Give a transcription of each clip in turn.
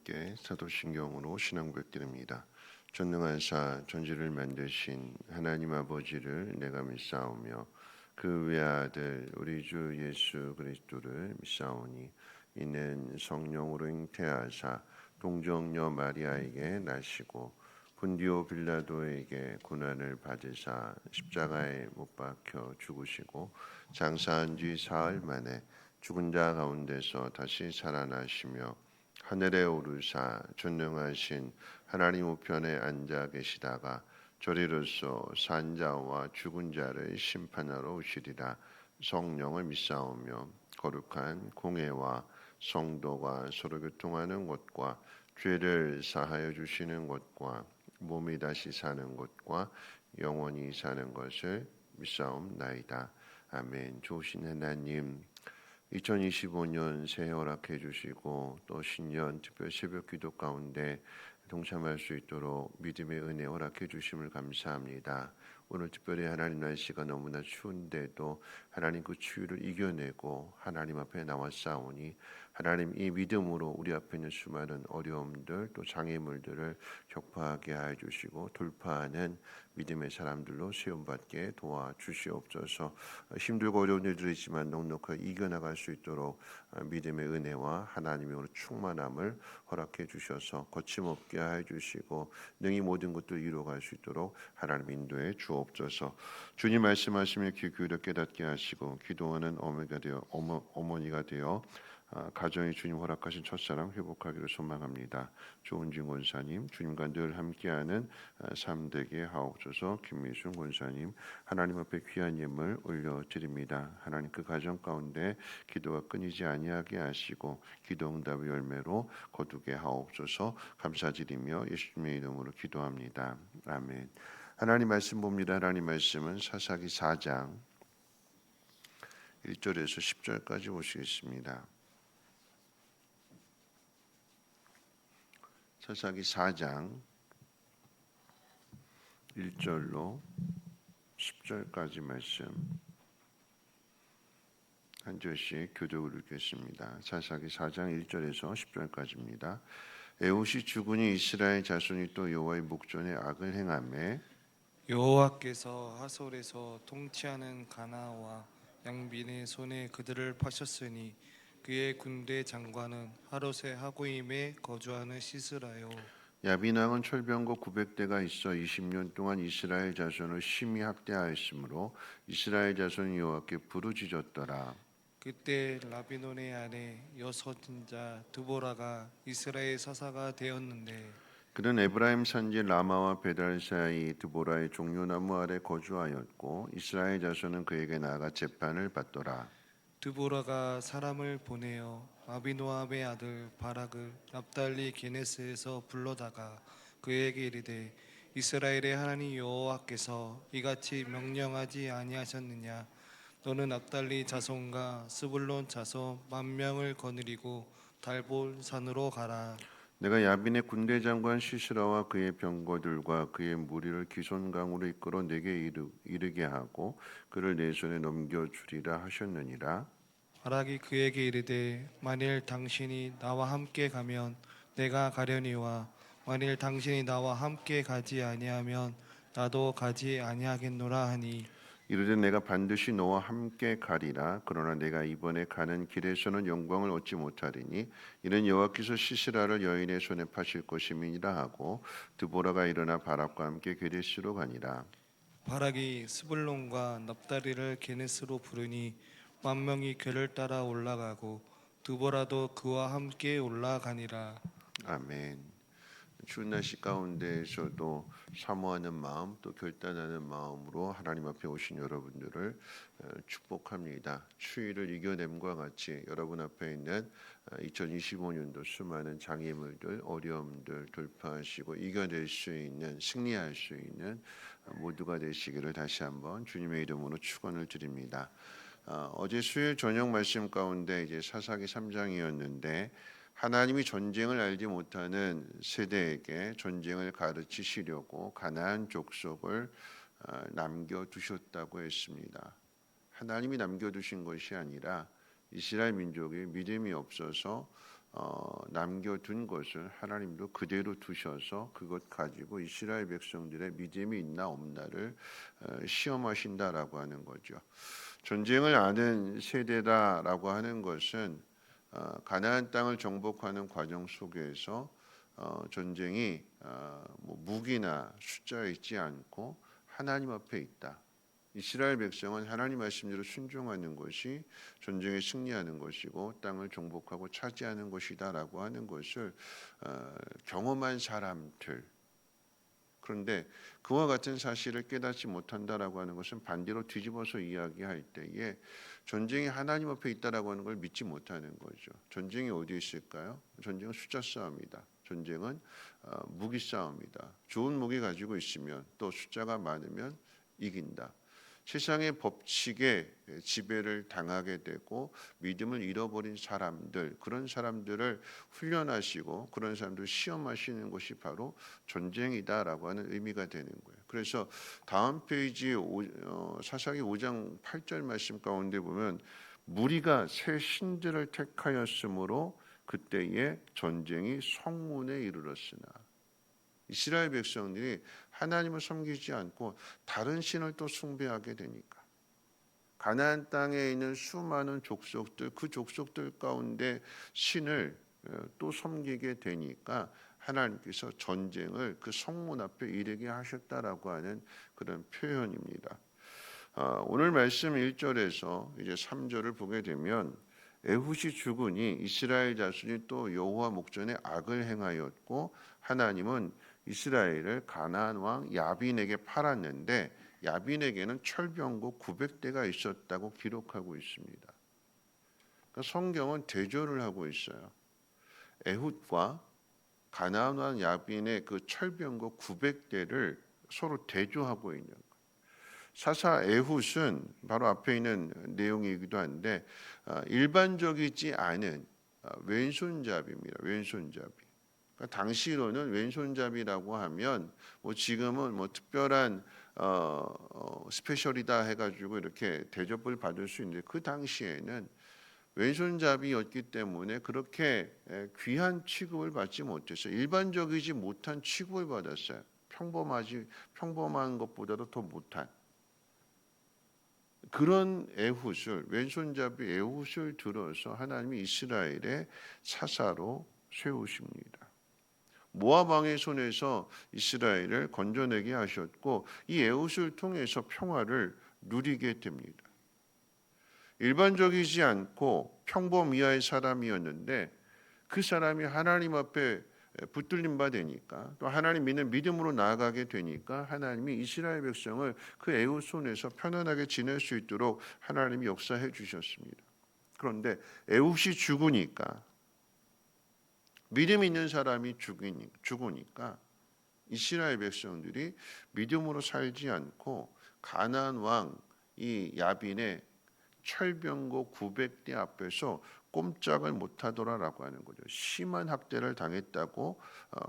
함께 사도신경으로 신앙 고백드립니다. 전능하사 전지를 만드신 하나님 아버지를 내가 믿사오며 그 외아들 우리 주 예수 그리스도를 믿사오니 이는 성령으로 잉태하사 동정녀 마리아에게 나시고 본디오 빌라도에게 고난을 받으사 십자가에 못 박혀 죽으시고 장사한 뒤 사흘 만에 죽은 자 가운데서 다시 살아나시며 하늘에 오르사 전능하신 하나님 우편에 앉아 계시다가 저리로서 산자와 죽은 자를 심판하러 오시리라. 성령을 믿사오며 거룩한 공회와 성도가 서로 교통하는 것과 죄를 사하여 주시는 것과 몸이 다시 사는 것과 영원히 사는 것을 믿사옵나이다. 아멘. 좋으신 하나님, 2025년 새해 허락해 주시고 또 신년 특별 새벽 기도 가운데 동참할 수 있도록 믿음의 은혜 허락해 주심을 감사합니다. 오늘 특별히 하나님 날씨가 너무나 추운데도 하나님 그 추위를 이겨내고 하나님 앞에 나와 싸우니 하나님 이 믿음으로 우리 앞에 있는 수많은 어려움들 또 장애물들을 격파하게 하여 주시고 돌파하는 믿음의 사람들로 시험받게 도와주시옵소서. 힘들고 어려운 일들이 있지만 넉넉하게 이겨나갈 수 있도록 믿음의 은혜와 하나님의 충만함을 허락해 주셔서 거침없게 하여 주시고 능히 모든 것들 이루어갈 수 있도록 하나님 인도해 주옵소서. 주님 말씀하시며 귀 기울여 깨닫게 하시고 기도하는 어머니가 되어 가정이 주님 허락하신 첫사랑 회복하기를 소망합니다. 조은진 권사님, 주님과 늘 함께하는 삶 되게 하옵소서. 김미순 권사님, 하나님 앞에 귀한 예물 올려드립니다. 하나님 그 가정 가운데 기도가 끊이지 아니하게 하시고 기도 응답의 열매로 거두게 하옵소서. 감사드리며 예수님의 이름으로 기도합니다. 아멘. 하나님 말씀 봅니다. 하나님 말씀은 사사기 4장 1절에서 10절까지 보시겠습니다. 사사기 4장 1절로 10절까지 말씀 한 절씩 교독을 읽겠습니다. 사사기 4장 1절에서 10절까지입니다. 에훗이 죽으니 이스라엘 자손이 또 여호와의 목전에 악을 행하매 여호와께서 하솔에서 통치하는 가나와 양빈의 손에 그들을 파셨으니 그의 군대 장관은 하롯의 하고임에 거주하는 시스라요. 야빈 왕은 철병거 900대가 있어 20년 동안 이스라엘 자손을 심히 학대하였으므로 이스라엘 자손이 여호와께 부르짖었더라. 그때 라비논의 아내 여섯인자 드보라가 이스라엘 사사가 되었는데 그는 에브라임 산지 라마와 베달 사이 드보라의 종려나무 아래 거주하였고 이스라엘 자손은 그에게 나아가 재판을 받더라. 드보라가 사람을 보내어 아비노함의 아들 바락을 납달리 게네스에서 불러다가 그에게 이르되 이스라엘의 하나님 여호와께서 이같이 명령하지 아니하셨느냐. 너는 납달리 자손과 스불론 자손 10,000명을 거느리고 달볼 산으로 가라. 내가 야빈의 군대 장관 시스라와 그의 병거들과 그의 무리를 기손강으로 이끌어 내게 이르게 하고 그를 내 손에 넘겨주리라 하셨느니라. 바락이 그에게 이르되 만일 당신이 나와 함께 가면 내가 가려니와 만일 당신이 나와 함께 가지 아니하면 나도 가지 아니하겠노라 하니 이르되 내가 반드시 너와 함께 가리라. 그러나 내가 이번에 가는 길에서는 영광을 얻지 못하리니 이는 여호와께서 시스라를 여인의 손에 파실 것임이니라 하고 드보라가 일어나 바락과 함께 게데스로 가니라. 바락이 스불론과 납다리를 게네스로 부르니 10,000명이 그를 따라 올라가고 드보라도 그와 함께 올라가니라. 아멘. 추운 날씨 가운데에서도 사모하는 마음 또 결단하는 마음으로 하나님 앞에 오신 여러분들을 축복합니다. 추위를 이겨냄과 같이 여러분 앞에 있는 2025년도 수많은 장애물들, 어려움들 돌파하시고 이겨낼 수 있는, 승리할 수 있는 모두가 되시기를 다시 한번 주님의 이름으로 축원을 드립니다. 어제 수요일 저녁 말씀 가운데 이제 사사기 3장이었는데 하나님이 전쟁을 알지 못하는 세대에게 전쟁을 가르치시려고 가나안 족속을 남겨두셨다고 했습니다. 하나님이 남겨두신 것이 아니라 이스라엘 민족이 믿음이 없어서 남겨둔 것을 하나님도 그대로 두셔서 그것 가지고 이스라엘 백성들의 믿음이 있나 없나를 시험하신다라고 하는 거죠. 전쟁을 아는 세대다라고 하는 것은 가나안 땅을 정복하는 과정 속에서 전쟁이 뭐 무기나 숫자에 있지 않고 하나님 앞에 있다. 이스라엘 백성은 하나님 말씀대로 순종하는 것이 전쟁에 승리하는 것이고 땅을 정복하고 차지하는 것이다라고 하는 것을 경험한 사람들. 그런데 그와 같은 사실을 깨닫지 못한다라고 하는 것은 반대로 뒤집어서 이야기할 때에 전쟁이 하나님 앞에 있다라고 하는 걸 믿지 못하는 거죠. 전쟁이 어디에 있을까요? 전쟁은 숫자 싸움이다. 전쟁은 무기 싸움이다. 좋은 무기 가지고 있으면 또 숫자가 많으면 이긴다. 세상의 법칙에 지배를 당하게 되고 믿음을 잃어버린 사람들, 그런 사람들을 훈련하시고 그런 사람들을 시험하시는 것이 바로 전쟁이다라고 하는 의미가 되는 거예요. 그래서 다음 페이지 사사기 5장 8절 말씀 가운데 보면 무리가 새 신들을 택하였으므로 그때에 전쟁이 성문에 이르렀으나 이스라엘 백성들이 하나님을 섬기지 않고 다른 신을 또 숭배하게 되니까 가나안 땅에 있는 수많은 족속들 그 족속들 가운데 신을 또 섬기게 되니까 하나님께서 전쟁을 그 성문 앞에 이르게 하셨다라고 하는 그런 표현입니다. 오늘 말씀 1절에서 이제 3절을 보게 되면 에훗이 죽으니 이스라엘 자손이 또 여호와 목전에 악을 행하였고 하나님은 이스라엘을 가나안 왕 야빈에게 팔았는데 야빈에게는 철병고 900대가 있었다고 기록하고 있습니다. 그러니까 성경은 대조를 하고 있어요. 에훗과 가나안 왕 야빈의 그 철병고 900대를 서로 대조하고 있는 거예요. 사사 에훗은 바로 앞에 있는 내용이기도 한데 일반적이지 않은 왼손잡이입니다. 왼손잡이. 그러니까 당시로는 왼손잡이라고 하면 뭐 지금은 뭐 특별한 스페셜이다 해가지고 이렇게 대접을 받을 수 있는데 그 당시에는 왼손잡이였기 때문에 그렇게 귀한 취급을 받지 못했어요. 일반적이지 못한 취급을 받았어요. 평범한 것보다도 더 못한 그런 에훗을 왼손잡이 에훗을 들어서 하나님이 이스라엘의 사사로 세우십니다. 모압 왕의 손에서 이스라엘을 건져내게 하셨고 이 에훗을 통해서 평화를 누리게 됩니다. 일반적이지 않고 평범 이하의 사람이었는데 그 사람이 하나님 앞에 붙들림 받으니까 또 하나님 믿는 믿음으로 나아가게 되니까 하나님이 이스라엘 백성을 그 에훗 손에서 편안하게 지낼 수 있도록 하나님이 역사해 주셨습니다. 그런데 에훗이 죽으니까 믿음 있는 사람이 죽으니까 이스라엘 백성들이 믿음으로 살지 않고 가나안 왕 이 야빈의 철병고 900대 앞에서 꼼짝을 못하더라라고 하는 거죠. 심한 학대를 당했다고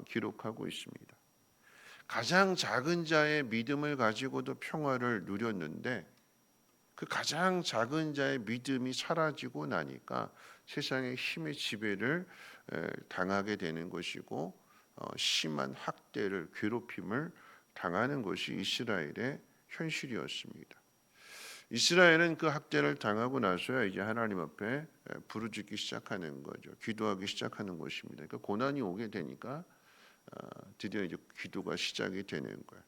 기록하고 있습니다. 가장 작은 자의 믿음을 가지고도 평화를 누렸는데 그 가장 작은 자의 믿음이 사라지고 나니까 세상의 힘의 지배를 당하게 되는 것이고 심한 학대를 괴롭힘을 당하는 것이 이스라엘의 현실이었습니다. 이스라엘은 그 학대를 당하고 나서야 이제 하나님 앞에 부르짖기 시작하는 거죠. 기도하기 시작하는 것입니다. 그러니까 고난이 오게 되니까 드디어 이제 기도가 시작이 되는 거예요.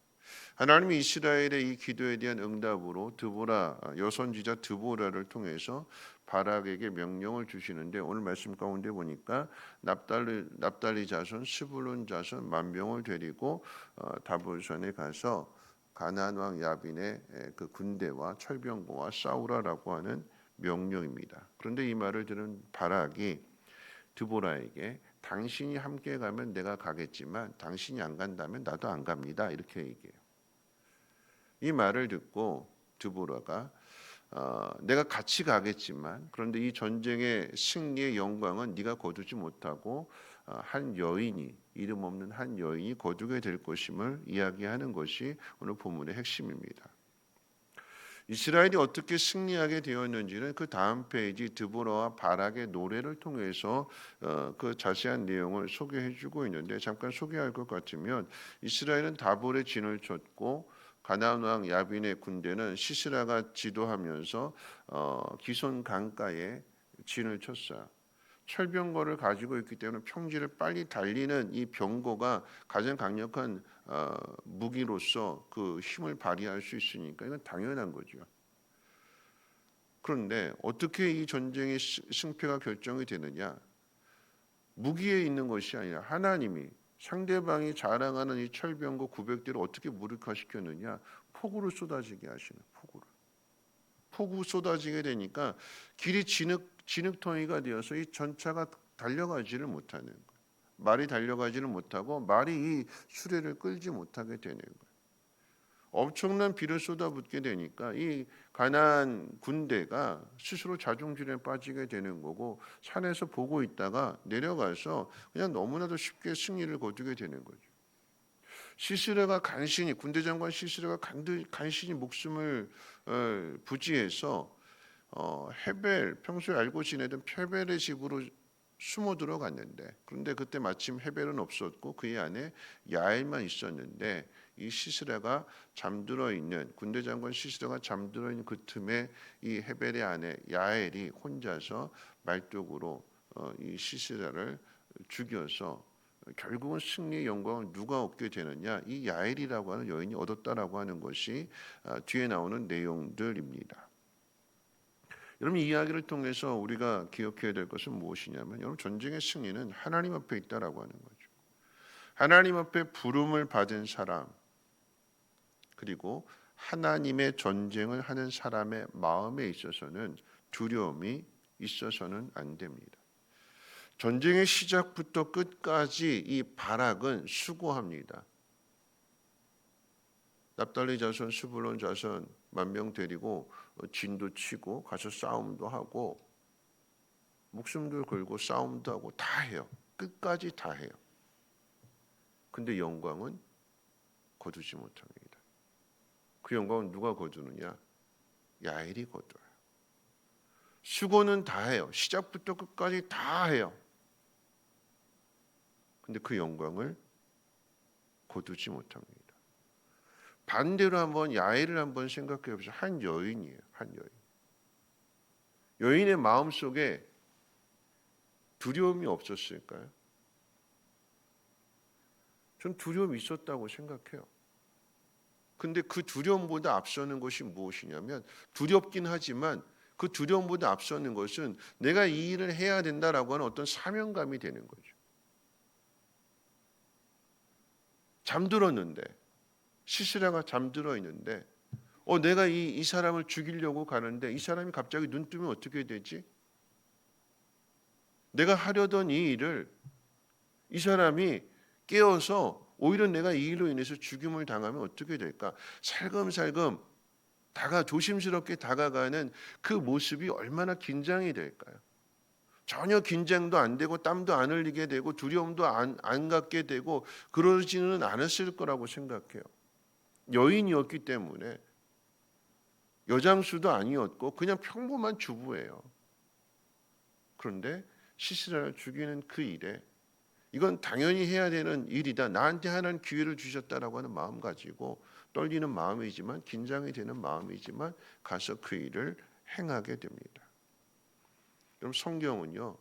하나님이 이스라엘의 이 기도에 대한 응답으로 드보라 여선지자 드보라를 통해서 바락에게 명령을 주시는데 오늘 말씀 가운데 보니까 납달리 자손 스불론 자손 만병을 데리고 다볼산에 가서 가나안 왕 야빈의 그 군대와 철병거와 싸우라라고 하는 명령입니다. 그런데 이 말을 들은 바락이 드보라에게 당신이 함께 가면 내가 가겠지만 당신이 안 간다면 나도 안 갑니다. 이렇게 얘기해요. 이 말을 듣고 드보라가 내가 같이 가겠지만 그런데 이 전쟁의 승리의 영광은 네가 거두지 못하고 한 여인이 이름 없는 한 여인이 거두게 될 것임을 이야기하는 것이 오늘 본문의 핵심입니다. 이스라엘이 어떻게 승리하게 되었는지는 그 다음 페이지 드보라와 바락의 노래를 통해서 그 자세한 내용을 소개해주고 있는데, 잠깐 소개할 것 같으면 이스라엘은 다볼에 진을 쳤고 가나안 왕 야빈의 군대는 시스라가 지도하면서 기손 강가에 진을 쳤어요. 철병거를 가지고 있기 때문에 평지를 빨리 달리는 이 병거가 가장 강력한 무기로서 그 힘을 발휘할 수 있으니까 이건 당연한 거죠. 그런데 어떻게 이 전쟁의 승패가 결정이 되느냐? 무기에 있는 것이 아니라 하나님이 상대방이 자랑하는 이 철병거 900대를 어떻게 무력화시켰느냐? 폭우를 쏟아지게 하시는 폭우 쏟아지게 되니까 길이 진흙통이가 되어서 이 전차가 달려가지를 못하는 거예요. 말이 달려가지를 못하고 말이 이 수레를 끌지 못하게 되는 거예요. 엄청난 비를 쏟아붓게 되니까 이 가나안 군대가 스스로 자중질에 빠지게 되는 거고, 산에서 보고 있다가 내려가서 그냥 너무나도 쉽게 승리를 거두게 되는 거죠. 시스라가 간신히, 군대 장관 시스라가 간신히 목숨을 부지해서 헤벨, 평소에 알고 지내던 헤벨의 집으로 숨어 들어갔는데, 그런데 그때 마침 헤벨은 없었고 그의 안에 야엘만 있었는데, 이 시스라가 잠들어 있는, 군대 장관 시스라가 잠들어 있는 그 틈에 이 헤벨의 아내 야엘이 혼자서 말뚝으로 이 시스라를 죽여서 결국은 승리의 영광을 누가 얻게 되느냐? 이 야엘이라고 하는 여인이 얻었다라고 하는 것이 뒤에 나오는 내용들입니다. 여러분, 이 이야기를 통해서 우리가 기억해야 될 것은 무엇이냐면, 여러분, 전쟁의 승리는 하나님 앞에 있다라고 하는 거죠. 하나님 앞에 부름을 받은 사람, 그리고 하나님의 전쟁을 하는 사람의 마음에 있어서는 두려움이 있어서는 안 됩니다. 전쟁의 시작부터 끝까지 이 바락은 수고합니다. 납달리 자손, 스불론 자손 10,000명 데리고 진도 치고 가서 싸움도 하고 목숨도 걸고 싸움도 하고 다 해요. 끝까지 다 해요. 근데 영광은 거두지 못합니다. 그 영광은 누가 거두느냐? 야엘이 거둬요. 수고는 다 해요. 시작부터 끝까지 다 해요. 근데 그 영광을 거두지 못합니다. 반대로 한번 야엘을 한번 생각해 보세요. 한 여인이에요. 한 여인. 여인의 마음속에 두려움이 없었을까요? 전 두려움이 있었다고 생각해요. 근데 그 두려움보다 앞서는 것이 무엇이냐면, 두렵긴 하지만 그 두려움보다 앞서는 것은 내가 이 일을 해야 된다라고 하는 어떤 사명감이 되는 거죠. 잠들었는데, 시스라가 잠들어 있는데 내가 이 사람을 죽이려고 가는데 이 사람이 갑자기 눈 뜨면 어떻게 되지? 내가 하려던 이 일을 이 사람이 깨어서 오히려 내가 이 일로 인해서 죽임을 당하면 어떻게 될까? 살금살금 조심스럽게 다가가는 그 모습이 얼마나 긴장이 될까요? 전혀 긴장도 안 되고 땀도 안 흘리게 되고 두려움도 안 갖게 되고 그러지는 않았을 거라고 생각해요. 여인이었기 때문에, 여장수도 아니었고 그냥 평범한 주부예요. 그런데 시스라를 죽이는 그 일에, 이건 당연히 해야 되는 일이다, 나한테 하나님 기회를 주셨다라고 하는 마음 가지고 떨리는 마음이지만, 긴장이 되는 마음이지만 가서 그 일을 행하게 됩니다. 그럼 성경은요,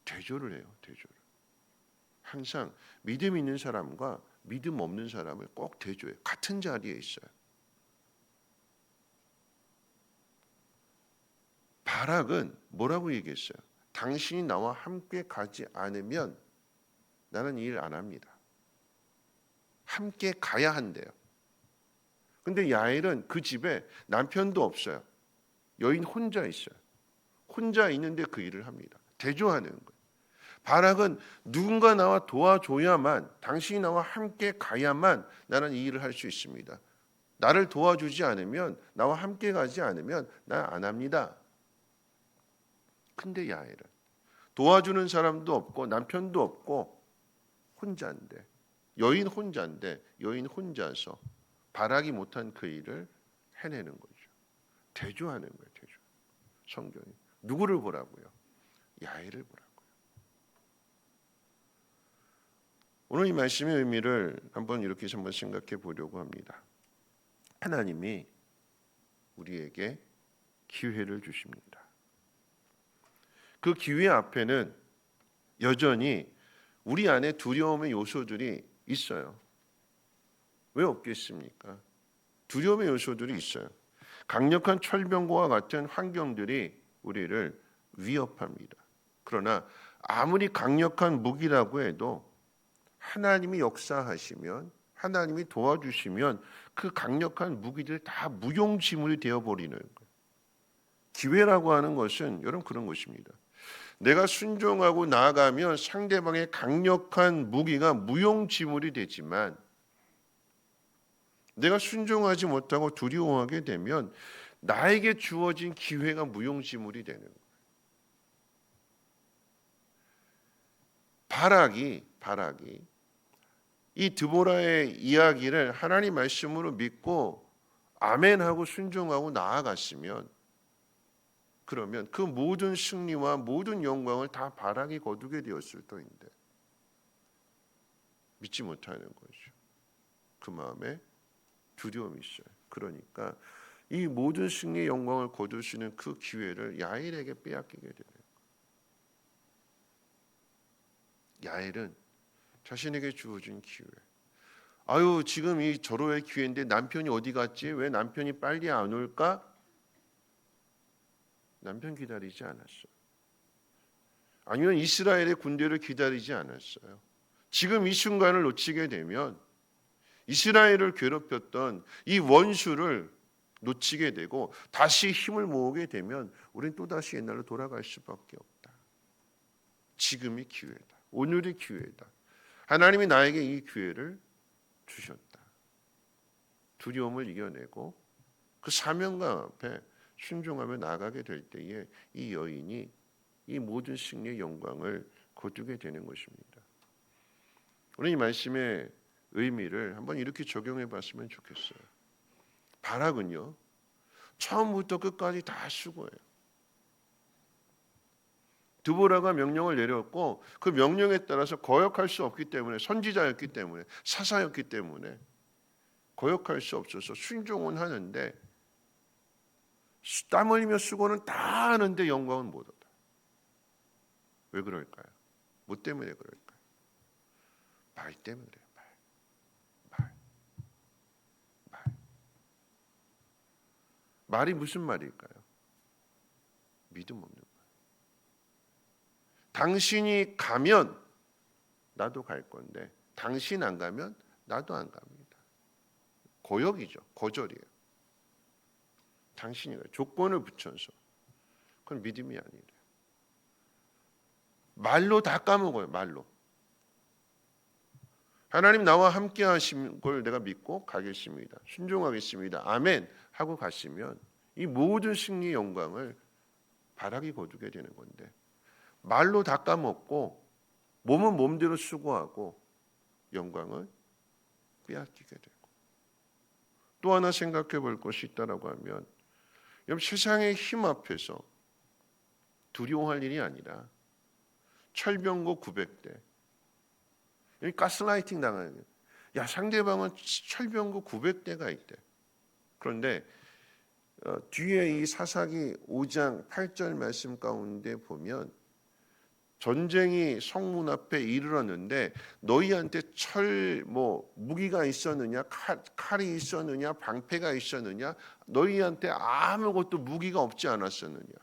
대조를 해요. 대조를. 항상 믿음 있는 사람과 믿음 없는 사람을 꼭 대조해요. 같은 자리에 있어요. 바락은 뭐라고 얘기했어요? 당신이 나와 함께 가지 않으면 나는 이 일 안 합니다. 함께 가야 한대요. 근데 야엘은 그 집에 남편도 없어요. 여인 혼자 있어요. 혼자 있는데 그 일을 합니다. 대조하는 거예요. 바락은 누군가 나와 도와줘야만, 당신이 나와 함께 가야만 나는 이 일을 할 수 있습니다. 나를 도와주지 않으면, 나와 함께 가지 않으면 난 안 합니다. 근데 야엘은 도와주는 사람도 없고 남편도 없고 혼자인데, 여인 혼자서 바락이 못한 그 일을 해내는 거죠. 대조하는 거예요. 대조. 성경이 누구를 보라고요? 야훼를 보라고요. 오늘 이 말씀의 의미를 한번 이렇게 한번 생각해 보려고 합니다. 하나님이 우리에게 기회를 주십니다. 그 기회 앞에는 여전히 우리 안에 두려움의 요소들이 있어요. 왜 없겠습니까? 두려움의 요소들이 있어요. 강력한 철병과 같은 환경들이 우리를 위협합니다. 그러나 아무리 강력한 무기라고 해도 하나님이 역사하시면, 하나님이 도와주시면 그 강력한 무기들 다 무용지물이 되어버리는 거예요. 기회라고 하는 것은 여러분 그런 것입니다. 내가 순종하고 나아가면 상대방의 강력한 무기가 무용지물이 되지만, 내가 순종하지 못하고 두려워하게 되면 나에게 주어진 기회가 무용지물이 되는 거예요. 바락이 이 드보라의 이야기를 하나님 말씀으로 믿고 아멘하고 순종하고 나아갔으면, 그러면 그 모든 승리와 모든 영광을 다 바락이 거두게 되었을 터인데 믿지 못하는 거죠. 그 마음에 두려움이 있어요. 그러니까 이 모든 승리의 영광을 거둘 수 있는 그 기회를 야훼에게 빼앗기게 되는 거예요. 야훼는 자신에게 주어진 기회. 아유, 지금 이 절호의 기회인데 남편이 어디 갔지? 왜 남편이 빨리 안 올까? 남편 기다리지 않았어요. 아니면 이스라엘의 군대를 기다리지 않았어요. 지금 이 순간을 놓치게 되면 이스라엘을 괴롭혔던 이 원수를 놓치게 되고 다시 힘을 모으게 되면 우리는 또다시 옛날로 돌아갈 수밖에 없다. 지금이 기회다. 오늘이 기회다. 하나님이 나에게 이 기회를 주셨다. 두려움을 이겨내고 그 사명감 앞에 순종하며 나가게 될 때에 이 여인이 이 모든 승리의 영광을 거두게 되는 것입니다. 오늘 이 말씀의 의미를 한번 이렇게 적용해 봤으면 좋겠어요. 바락은요, 처음부터 끝까지 다 수고해요. 드보라가 명령을 내렸고 그 명령에 따라서 거역할 수 없기 때문에, 선지자였기 때문에, 사사였기 때문에 거역할 수 없어서 순종은 하는데, 땀 흘리며 수고는 다 하는데 영광은 못 얻어요. 왜 그럴까요? 뭐 때문에 그럴까요? 말 때문에 그래요. 말. 말이 무슨 말일까요? 믿음 없는 말. 당신이 가면 나도 갈 건데 당신 안 가면 나도 안 갑니다. 고역이죠. 거절이에요. 당신이 조건을 붙여서. 그건 믿음이 아니래요. 말로 다 까먹어요. 말로. 하나님 나와 함께 하신 걸 내가 믿고 가겠습니다. 순종하겠습니다. 아멘 하고 가시면 이 모든 승리의 영광을 바락이 거두게 되는 건데, 말로 다 까먹고 몸은 몸대로 수고하고 영광을 빼앗기게 되고. 또 하나 생각해 볼 것이 있다라고 하면, 여러분 세상의 힘 앞에서 두려워할 일이 아니라 철병고 900대, 가스라이팅 당하는 거예요. 야, 상대방은 철병고 900대가 있대. 그런데 뒤에 이 사사기 5장 8절 말씀 가운데 보면, 전쟁이 성문 앞에 이르렀는데 너희한테 무기가 있었느냐, 칼이 있었느냐, 방패가 있었느냐, 너희한테 아무것도 무기가 없지 않았었느냐.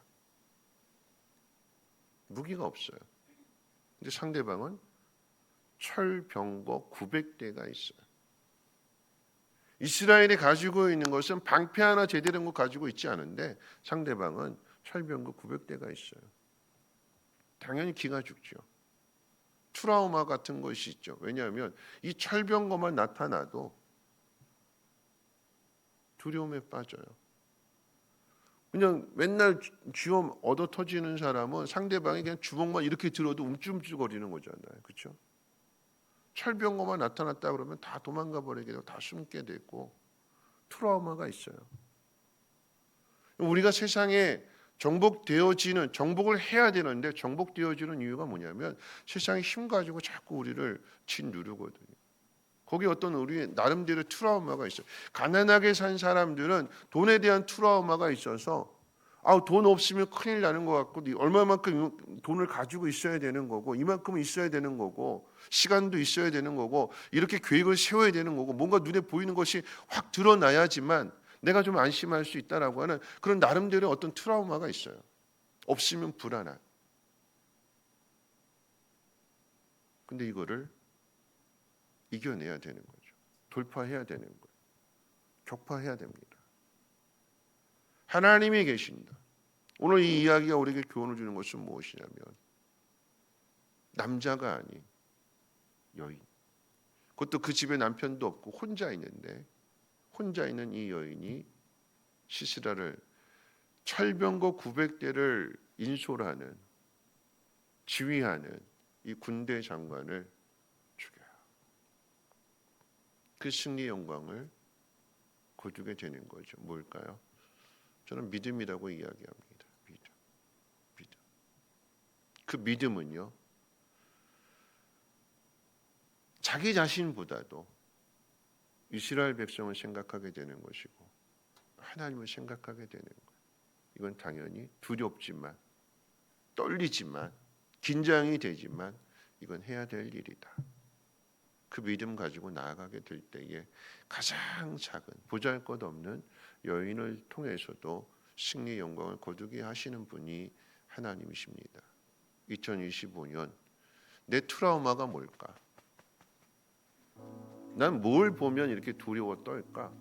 무기가 없어요. 근데 상대방은 철병거 900대가 있어요. 이스라엘이 가지고 있는 것은 방패 하나 제대로 된 거 가지고 있지 않은데 상대방은 철병거 900대가 있어요. 당연히 기가 죽죠. 트라우마 같은 것이 있죠. 왜냐하면 이 철병거만 나타나도 두려움에 빠져요. 그냥 맨날 쥐엄 얻어 터지는 사람은 상대방이 그냥 주먹만 이렇게 들어도 움찔움찔거리는 거잖아요. 그렇죠? 철병거만 나타났다 그러면 다 도망가 버리게 되고 다 숨게 되고 트라우마가 있어요. 우리가 세상에 정복을 해야 되는데 정복되어지는 이유가 뭐냐면 세상의 힘 가지고 자꾸 우리를 짓누르거든요. 거기 어떤 우리 나름대로 트라우마가 있어요. 가난하게 산 사람들은 돈에 대한 트라우마가 있어서 돈 없으면 큰일 나는 것 같고 얼마만큼 돈을 가지고 있어야 되는 거고 이만큼은 있어야 되는 거고 시간도 있어야 되는 거고 이렇게 계획을 세워야 되는 거고 뭔가 눈에 보이는 것이 확 드러나야지만 내가 좀 안심할 수 있다라고 하는 그런 나름대로 어떤 트라우마가 있어요. 없으면 불안한. 근데 이거를 이겨내야 되는 거죠. 돌파해야 되는 거예요. 격파해야 됩니다. 하나님이 계신다. 오늘 이 이야기가 우리에게 교훈을 주는 것은 무엇이냐면 남자가 아닌 여인. 그것도 그 집에 남편도 없고 혼자 있는데 혼자 있는 이 여인이 시스라를 철병거 900대를 인솔하는 지휘하는 이 군대 장관을 죽여요. 그 승리 영광을 거두게 되는 거죠. 뭘까요? 저는 믿음이라고 이야기합니다. 믿음. 그 믿음은요. 자기 자신보다도 이스라엘 백성을 생각하게 되는 것이고 하나님을 생각하게 되는 거예요. 이건 당연히 두렵지만 떨리지만 긴장이 되지만 이건 해야 될 일이다. 그 믿음 가지고 나아가게 될 때에 가장 작은 보잘것없는 여인을 통해서도 승리의 영광을 거두게 하시는 분이 하나님이십니다. 2025년 내 트라우마가 뭘까? 난 뭘 보면 이렇게 두려워 떨까?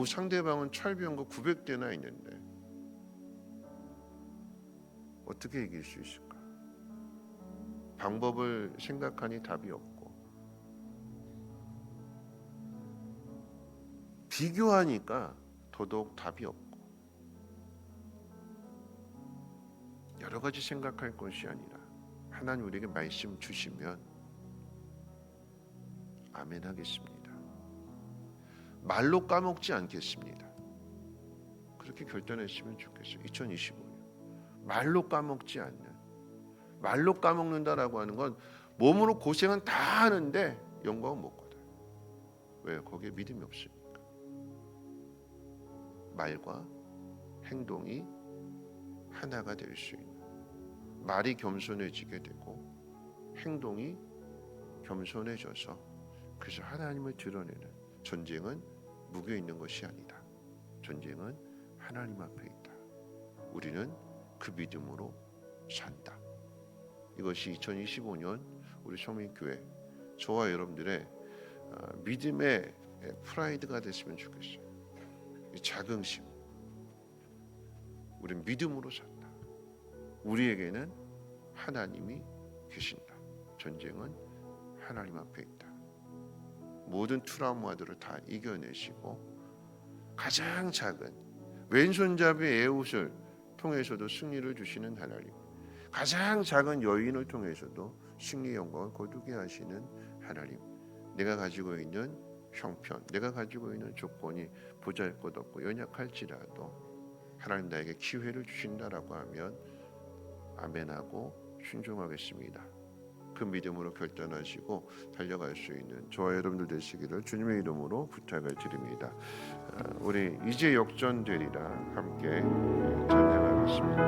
상대방은 철병거 900대나 있는데 어떻게 이길 수 있을까? 방법을 생각하니 답이 없고 비교하니까 더더욱 답이 없고 여러 가지 생각할 것이 아니라 하나님 우리에게 말씀 주시면 아멘 하겠습니다. 말로 까먹지 않겠습니다. 그렇게 결단했으면 좋겠어요. 2025년 말로 까먹지 않는, 말로 까먹는다라고 하는 건 몸으로 고생은 다 하는데 영광은 못 거둬요. 왜요? 거기에 믿음이 없으니까. 말과 행동이 하나가 될 수 있는, 말이 겸손해지게 되고 행동이 겸손해져서 그래서 하나님을 드러내는 전쟁은 무게 있는 것이 아니다. 전쟁은 하나님 앞에 있다. 우리는 그 믿음으로 산다. 이것이 2025년 우리 성민교회 저와 여러분들의 믿음의 프라이드가 됐으면 좋겠어요. 이 자긍심. 우리는 믿음으로 산다. 우리에게는 하나님이 계신다. 전쟁은 하나님 앞에 있다. 모든 트라우마들을 다 이겨내시고 가장 작은 왼손잡이의 에웃을 통해서도 승리를 주시는 하나님, 가장 작은 여인을 통해서도 승리 영광을 거두게 하시는 하나님, 내가 가지고 있는 형편, 내가 가지고 있는 조건이 보잘것없고 연약할지라도 하나님 나에게 기회를 주신다라고 하면 아멘하고 순종하겠습니다. 그 믿음으로 결단하시고 달려갈 수 있는 저와 여러분들 되시기를 주님의 이름으로 부탁을 드립니다. 우리 이제 역전되리라 함께 찬양하겠습니다.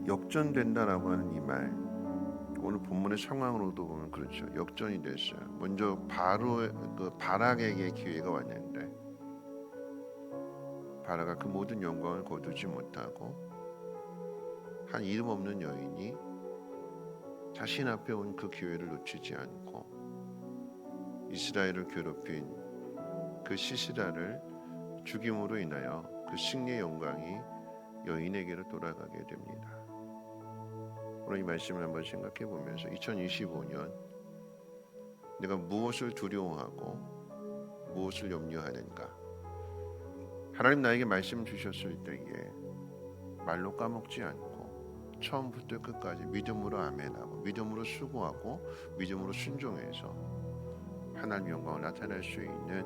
역전된다라고 하는 이 말, 오늘 본문의 상황으로도 보면 그렇죠. 역전이 됐어요. 먼저 바로 그 바락에게 기회가 왔는데 바락가 그 모든 영광을 거두지 못하고 한 이름 없는 여인이 자신 앞에 온 그 기회를 놓치지 않고 이스라엘을 괴롭힌 그 시시라를 죽임으로 인하여 그 승리의 영광이 여인에게로 돌아가게 됩니다. 오늘 이 말씀을 한번 생각해 보면서 2025년 내가 무엇을 두려워하고 무엇을 염려하는가? 하나님 나에게 말씀 주셨을 때에 말로 까먹지 않고 처음부터 끝까지 믿음으로 아멘하고 믿음으로 수고하고 믿음으로 순종해서 하나님 영광을 나타낼 수 있는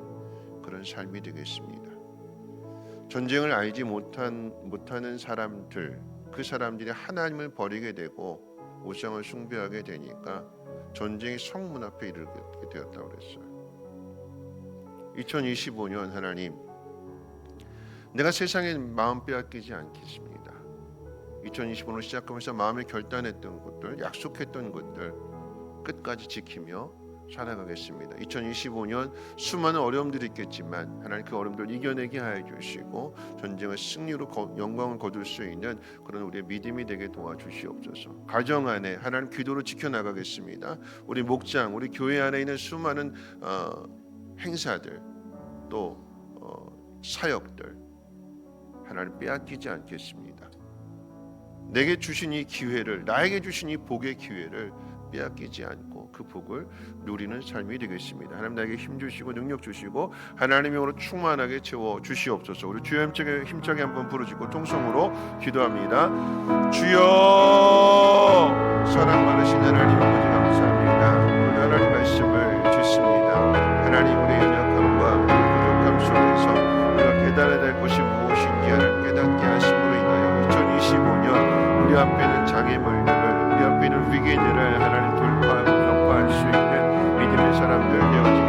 그런 삶이 되겠습니다. 전쟁을 알지 못하는 사람들, 그 사람들이 하나님을 버리게 되고 우상을 숭배하게 되니까 전쟁이 성문 앞에 이르게 되었다고 그랬어요. 2025년 하나님, 내가 세상에 마음 빼앗기지 않겠습니다. 2025년 시작하면서 마음에 결단했던 것들, 약속했던 것들 끝까지 지키며 살아가겠습니다. 2025년 수많은 어려움들이 있겠지만 하나님 그 어려움들 이겨내게 하여 주시고 전쟁의 승리로 영광을 거둘 수 있는 그런 우리의 믿음이 되게 도와주시옵소서. 가정 안에 하나님 기도로 지켜나가겠습니다. 우리 목장, 우리 교회 안에 있는 수많은 행사들 또 사역들 하나님 빼앗기지 않겠습니다. 내게 주신 이 기회를, 나에게 주신 이 복의 기회를 빼앗기지 않고 그 복을 누리는 삶이 되겠습니다. 하나님 나에게 힘 주시고 능력 주시고 하나님의 영으로 충만하게 채워 주시옵소서. 우리 주여 힘차게 한번 부르짖고 통성으로 기도합니다. 주여, 사랑 많으신 하나님 아버지 감사합니다. 오늘 하나님 말씀을 듣습니다. 하나님 우리의 연약함과 부족함 속에서 우리가 깨달아야 될 것이 무엇인지 깨닫게 하심으로 인하여 2025년 우리 앞에 있는 장애물들을, 우리 앞에 있는 위기들을 하나님 돌파하고 격파할 수 있는 믿음의 사람들 되어지